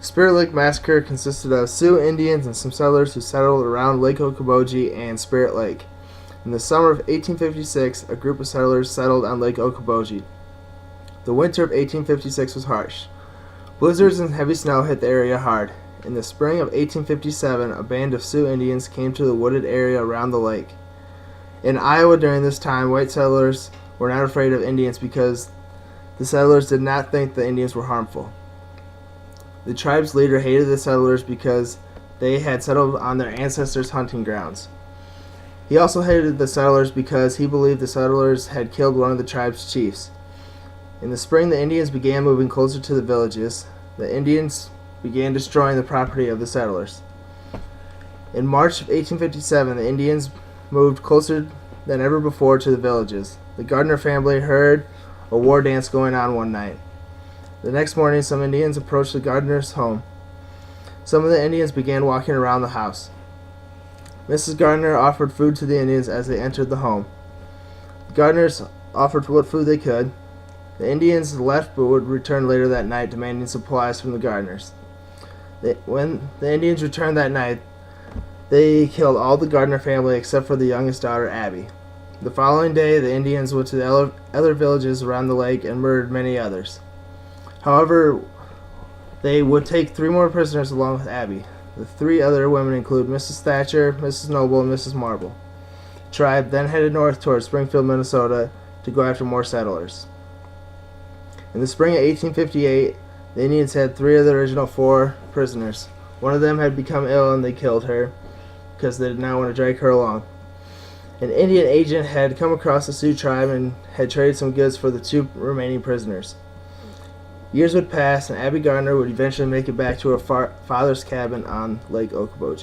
Spirit Lake Massacre consisted of Sioux Indians and some settlers who settled around Lake Okoboji and Spirit Lake. In the summer of 1856, a group of settlers settled on Lake Okoboji. The winter of 1856 was harsh. Blizzards and heavy snow hit the area hard. In the spring of 1857, a band of Sioux Indians came to the wooded area around the lake. In Iowa during this time, white settlers were not afraid of Indians because the settlers did not think the Indians were harmful. The tribe's leader hated the settlers because they had settled on their ancestors' hunting grounds. He also hated the settlers because he believed the settlers had killed one of the tribe's chiefs. In the spring, the Indians began moving closer to the villages. The Indians began destroying the property of the settlers. In March of 1857, the Indians moved closer than ever before to the villages. The Gardner family heard a war dance going on one night. The next morning, some Indians approached the Gardner's home. Some of the Indians began walking around the house. Mrs. Gardner offered food to the Indians as they entered the home. The Gardners offered what food they could. The Indians left but would return later that night demanding supplies from the Gardners. When the Indians returned that night, they killed all the Gardner family except for the youngest daughter, Abby. The following day, the Indians went to the other villages around the lake and murdered many others. However, they would take 3 more prisoners along with Abby. The 3 other women include Mrs. Thatcher, Mrs. Noble, and Mrs. Marble. The tribe then headed north towards Springfield, Minnesota to go after more settlers. In the spring of 1858, the Indians had 3 of the original 4 prisoners. One of them had become ill and they killed her because they did not want to drag her along. An Indian agent had come across the Sioux tribe and had traded some goods for the 2 remaining prisoners. Years would pass, and Abby Gardner would eventually make it back to her father's cabin on Lake Okoboji.